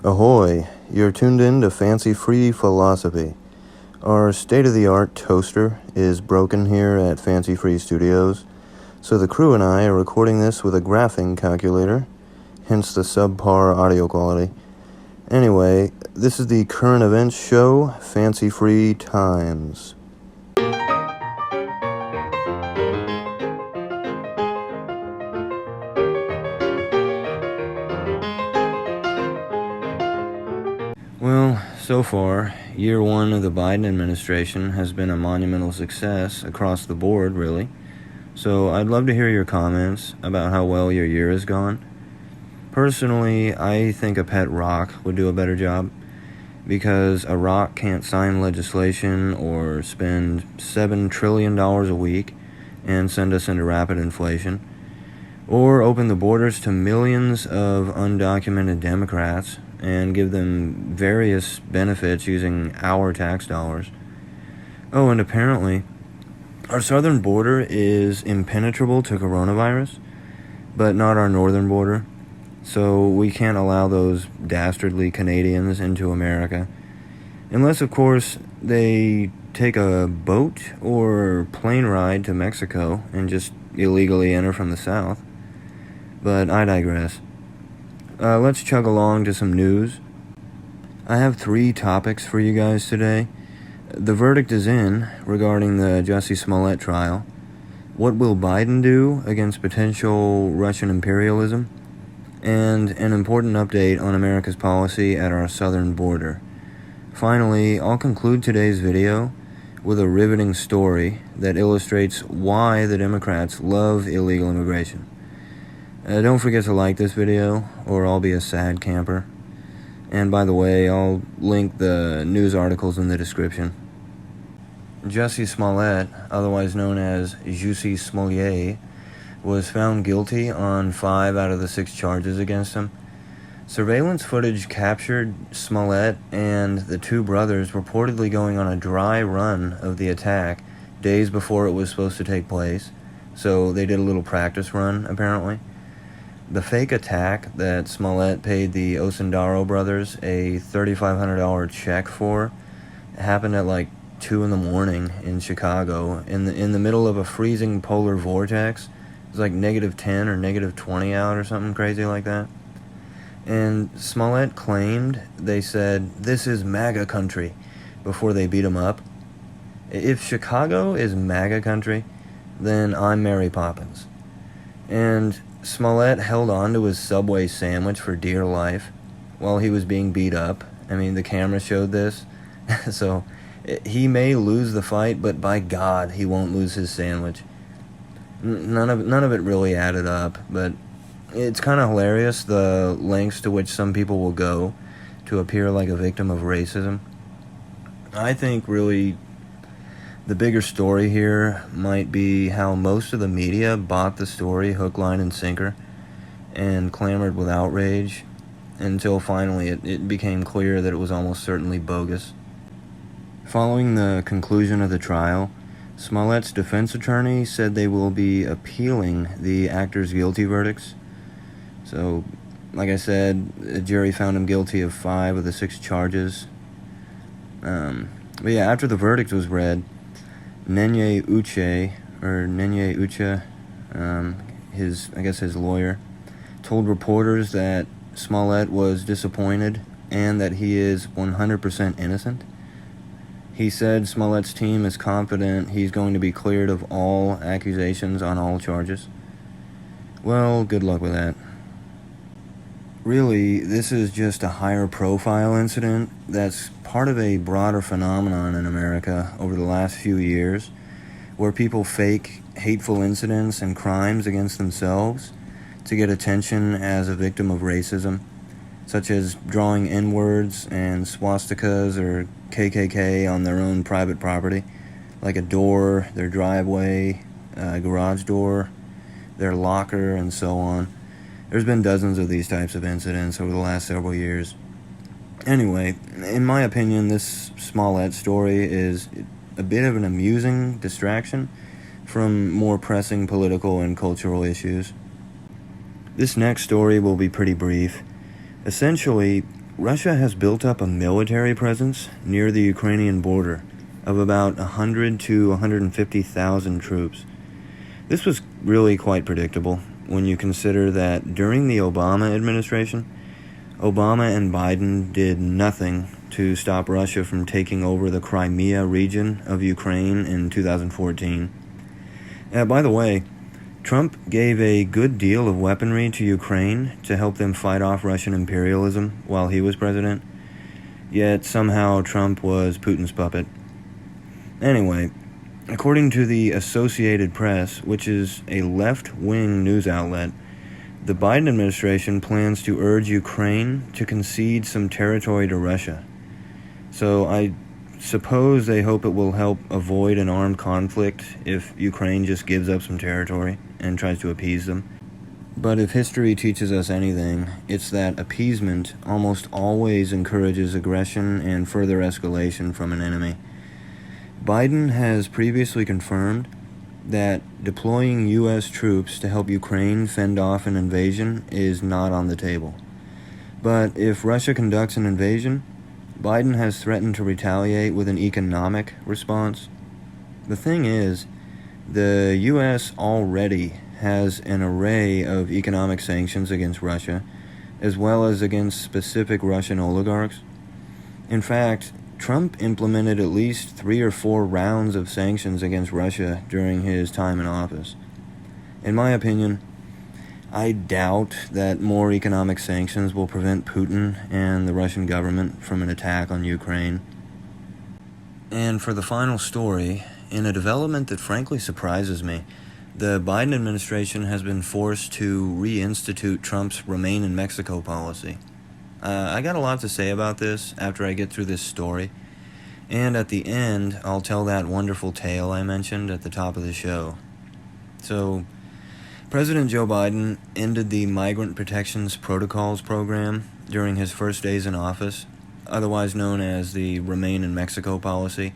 Ahoy! You're tuned in to Fancyfree Philosophy. Our state-of-the-art toaster is broken here at Fancyfree Studios, so the crew and I are recording this with a graphing calculator, hence the subpar audio quality. Anyway, this is the current events show, Fancyfree Times. Well, so far, year one of the Biden administration has been a monumental success across the board, really. So I'd love to hear your comments about how well your year has gone. Personally, I think a pet rock would do a better job, because a rock can't sign legislation or spend $7 trillion a week and send us into rapid inflation, or open the borders to millions of undocumented Democrats and give them various benefits using our tax dollars. Oh, and apparently, our southern border is impenetrable to coronavirus, but not our northern border, so we can't allow those dastardly Canadians into America. Unless, of course, they take a boat or plane ride to Mexico and just illegally enter from the south. But I digress. Let's chug along to some news. I have 3 topics for you guys today. The verdict is in regarding the Jussie Smollet trial. What will Biden do against potential Russian imperialism? And an important update on America's policy at our southern border. Finally, I'll conclude today's video with a riveting story that illustrates why the Democrats love illegal immigration. Don't forget to like this video, or I'll be a sad camper. And by the way, I'll link the news articles in the description. Jussie Smollet, otherwise known as Jussie Smollet, was found guilty on 5 out of the 6 charges against him. Surveillance footage captured Smollet and the 2 brothers reportedly going on a dry run of the attack days before it was supposed to take place, so they did a little practice run, apparently. The fake attack that Smollet paid the Osendaro brothers a $3,500 check for happened at like 2 in the morning in Chicago, in the middle of a freezing polar vortex. It was like -10 or -20 out or something crazy like that. And Smollet claimed, they said, "This is MAGA country," before they beat him up. If Chicago is MAGA country, then I'm Mary Poppins. And Smollet held on to his Subway sandwich for dear life while he was being beat up. I mean, the camera showed this. So he may lose the fight, but by God, he won't lose his sandwich. None of it really added up, but it's kind of hilarious the lengths to which some people will go to appear like a victim of racism. I think really the bigger story here might be how most of the media bought the story hook, line, and sinker and clamored with outrage until finally it became clear that it was almost certainly bogus. Following the conclusion of the trial, Smollett's defense attorney said they will be appealing the actors' guilty verdicts. So, like I said, the jury found him guilty of 5 of the 6 charges. But yeah, after the verdict was read, Nenye Uche, his lawyer, told reporters that Smollet was disappointed and that he is 100% innocent. He said Smollett's team is confident he's going to be cleared of all accusations on all charges. Well, good luck with that. Really, this is just a higher profile incident that's part of a broader phenomenon in America over the last few years, where people fake hateful incidents and crimes against themselves to get attention as a victim of racism, such as drawing N-words and swastikas or KKK on their own private property, like a door, their driveway, garage door, their locker, and so on. There's been dozens of these types of incidents over the last several years. Anyway, in my opinion, this Smollet story is a bit of an amusing distraction from more pressing political and cultural issues. This next story will be pretty brief. Essentially, Russia has built up a military presence near the Ukrainian border of about 100 to 150,000 troops. This was really quite predictable when you consider that during the Obama administration, Obama and Biden did nothing to stop Russia from taking over the Crimea region of Ukraine in 2014. By the way, Trump gave a good deal of weaponry to Ukraine to help them fight off Russian imperialism while he was president, yet somehow Trump was Putin's puppet. Anyway, according to the Associated Press, which is a left-wing news outlet, the Biden administration plans to urge Ukraine to concede some territory to Russia. So I suppose they hope it will help avoid an armed conflict if Ukraine just gives up some territory and tries to appease them. But if history teaches us anything, it's that appeasement almost always encourages aggression and further escalation from an enemy. Biden has previously confirmed that deploying U.S. troops to help Ukraine fend off an invasion is not on the table. But if Russia conducts an invasion, Biden has threatened to retaliate with an economic response. The thing is, the U.S. already has an array of economic sanctions against Russia, as well as against specific Russian oligarchs. In fact, Trump implemented at least 3 or 4 rounds of sanctions against Russia during his time in office. In my opinion, I doubt that more economic sanctions will prevent Putin and the Russian government from an attack on Ukraine. And for the final story, in a development that frankly surprises me, the Biden administration has been forced to reinstitute Trump's Remain in Mexico policy. I got a lot to say about this after I get through this story, and at the end, I'll tell that wonderful tale I mentioned at the top of the show. So, President Joe Biden ended the Migrant Protections Protocols program during his first days in office, otherwise known as the Remain in Mexico policy.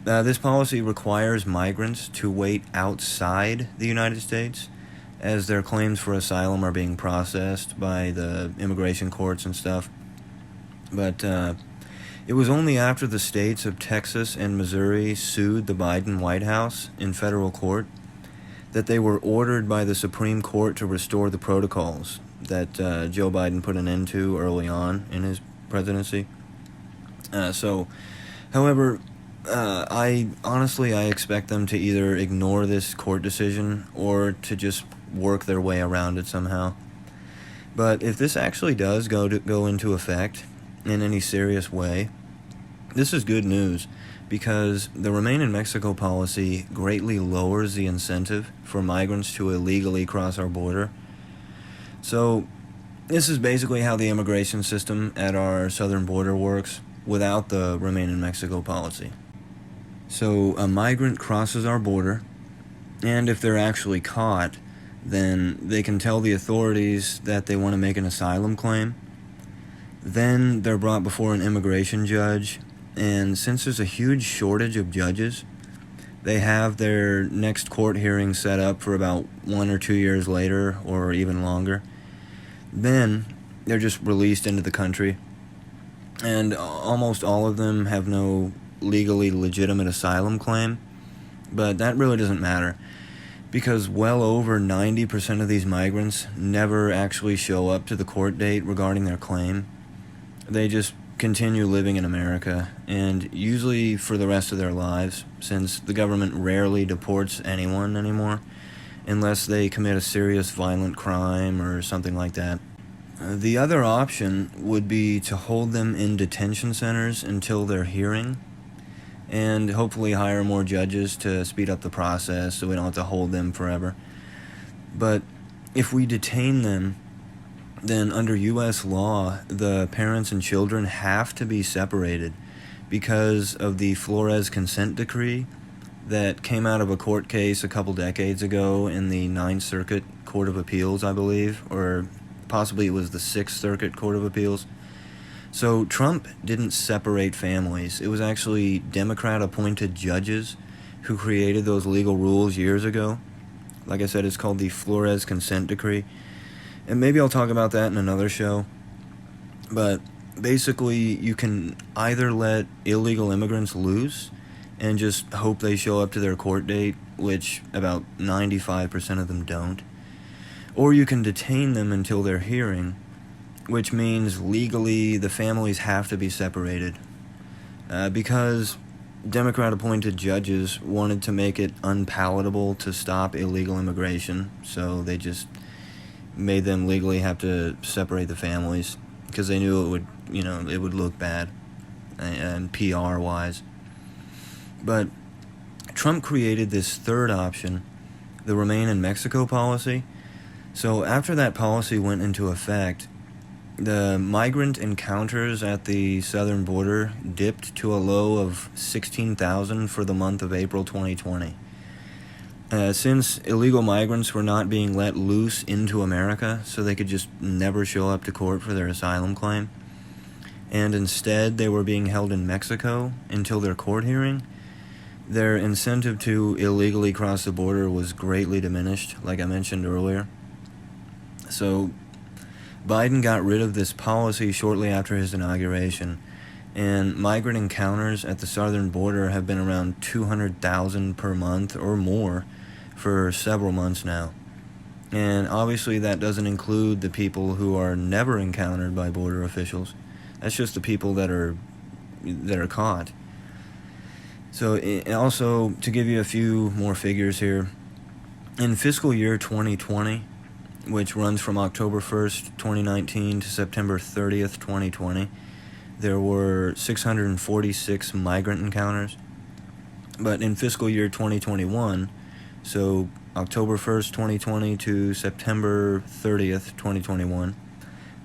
This policy requires migrants to wait outside the United States as their claims for asylum are being processed by the immigration courts and stuff. But it was only after the states of Texas and Missouri sued the Biden White House in federal court that they were ordered by the Supreme Court to restore the protocols that Joe Biden put an end to early on in his presidency. However, I expect them to either ignore this court decision or to just work their way around it somehow. But if this actually does go into effect in any serious way, this is good news, because the Remain in Mexico policy greatly lowers the incentive for migrants to illegally cross our border. So this is basically how the immigration system at our southern border works without the Remain in Mexico policy. So a migrant crosses our border, and if they're actually caught, then they can tell the authorities that they want to make an asylum claim. Then they're brought before an immigration judge, and since there's a huge shortage of judges, they have their next court hearing set up for about 1 or 2 years later, or even longer. Then they're just released into the country, and almost all of them have no legally legitimate asylum claim, but that really doesn't matter, because well over 90% of these migrants never actually show up to the court date regarding their claim. They just continue living in America, and usually for the rest of their lives, since the government rarely deports anyone anymore, unless they commit a serious violent crime or something like that. The other option would be to hold them in detention centers until their hearing, and hopefully hire more judges to speed up the process so we don't have to hold them forever. But if we detain them, then under U.S. law, the parents and children have to be separated because of the Flores consent decree that came out of a court case a couple decades ago in the Ninth Circuit Court of Appeals, I believe, or possibly it was the Sixth Circuit Court of Appeals. So Trump didn't separate families. It was actually Democrat-appointed judges who created those legal rules years ago. Like I said, it's called the Flores Consent Decree. And maybe I'll talk about that in another show. But basically, you can either let illegal immigrants loose and just hope they show up to their court date, which about 95% of them don't, or you can detain them until their hearing, which means legally the families have to be separated. Because Democrat-appointed judges wanted to make it unpalatable to stop illegal immigration, so they just made them legally have to separate the families because they knew it would look bad and PR-wise. But Trump created this third option, the Remain in Mexico policy. So after that policy went into effect, the migrant encounters at the southern border dipped to a low of 16,000 for the month of April 2020. Since illegal migrants were not being let loose into America, so they could just never show up to court for their asylum claim, and instead they were being held in Mexico until their court hearing, their incentive to illegally cross the border was greatly diminished, like I mentioned earlier. So Biden got rid of this policy shortly after his inauguration, and migrant encounters at the southern border have been around 200,000 per month or more for several months now. And obviously that doesn't include the people who are never encountered by border officials. That's just the people that are caught. So also, to give you a few more figures here, in fiscal year 2020, which runs from October 1st, 2019 to September 30th, 2020, there were 646 migrant encounters. But in fiscal year 2021, so October 1st, 2020 to September 30th, 2021,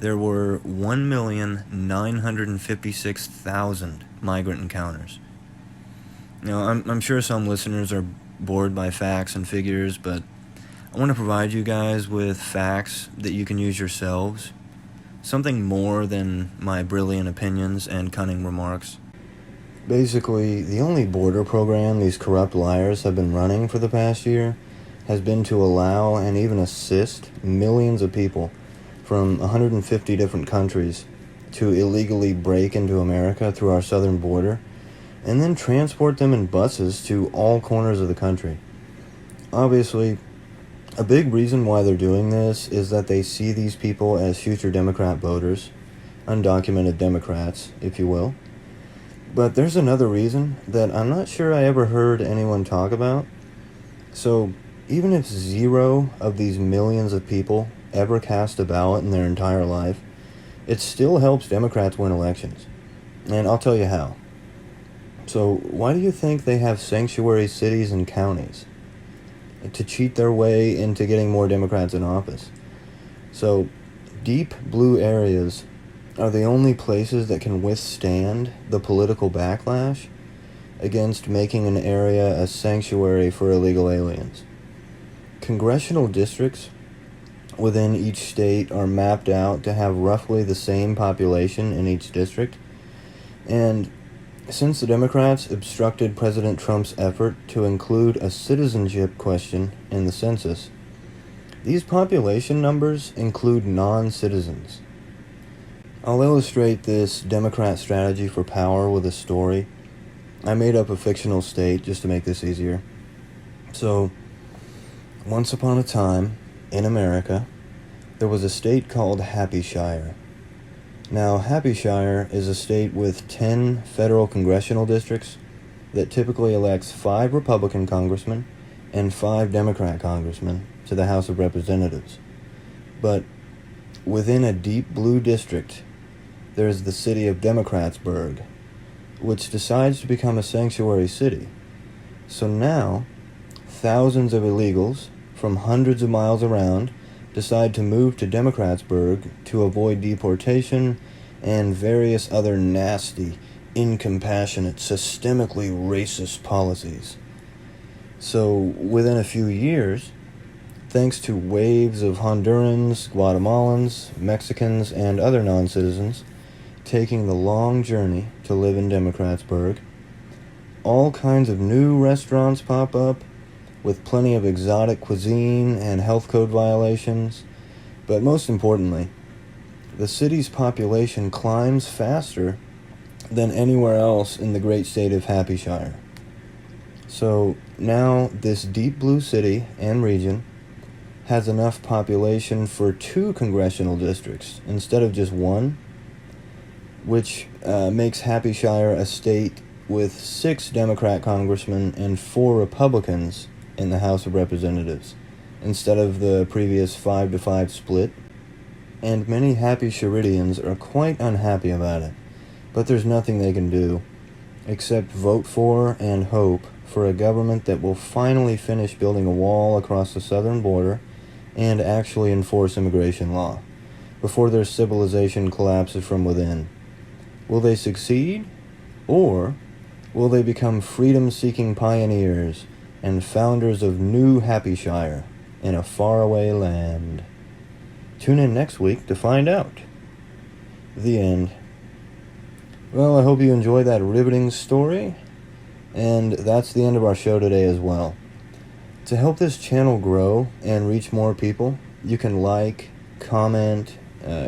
there were 1,956,000 migrant encounters. Now, I'm sure some listeners are bored by facts and figures, but I want to provide you guys with facts that you can use yourselves, something more than my brilliant opinions and cunning remarks. Basically, the only border program these corrupt liars have been running for the past year has been to allow and even assist millions of people from 150 different countries to illegally break into America through our southern border and then transport them in buses to all corners of the country. Obviously, a big reason why they're doing this is that they see these people as future Democrat voters, undocumented Democrats, if you will. But there's another reason that I'm not sure I ever heard anyone talk about. So, even if 0 of these millions of people ever cast a ballot in their entire life, it still helps Democrats win elections. And I'll tell you how. So, why do you think they have sanctuary cities and counties? To cheat their way into getting more Democrats in office. So, deep blue areas are the only places that can withstand the political backlash against making an area a sanctuary for illegal aliens. Congressional districts within each state are mapped out to have roughly the same population in each district, and since the Democrats obstructed President Trump's effort to include a citizenship question in the census, these population numbers include non-citizens. I'll illustrate this Democrat strategy for power with a story. I made up a fictional state just to make this easier. So, once upon a time, in America, there was a state called Happyshire. Now, Happyshire is a state with 10 federal congressional districts that typically elects 5 Republican congressmen and 5 Democrat congressmen to the House of Representatives. But within a deep blue district, there is the city of Democratsburg, which decides to become a sanctuary city. So now, thousands of illegals from hundreds of miles around decide to move to Democratsburg to avoid deportation and various other nasty, incompassionate, systemically racist policies. So, within a few years, thanks to waves of Hondurans, Guatemalans, Mexicans, and other non-citizens taking the long journey to live in Democratsburg, all kinds of new restaurants pop up with plenty of exotic cuisine and health code violations, but most importantly, the city's population climbs faster than anywhere else in the great state of Happyshire. So now this deep blue city and region has enough population for 2 congressional districts instead of just 1, which makes Happyshire a state with 6 Democrat congressmen and 4 Republicans in the House of Representatives, instead of the previous 5-5 split. And many Happyshiridians are quite unhappy about it, but there's nothing they can do except vote for and hope for a government that will finally finish building a wall across the southern border and actually enforce immigration law before their civilization collapses from within. Will they succeed? Or will they become freedom-seeking pioneers and founders of new Happyshire in a faraway land? Tune in next week to find out. The end. Well, I hope you enjoyed that riveting story, and that's the end of our show today as well. To help this channel grow and reach more people, you can like, comment,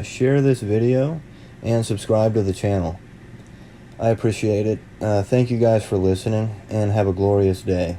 share this video, and subscribe to the channel. I appreciate it. Thank you guys for listening, and have a glorious day.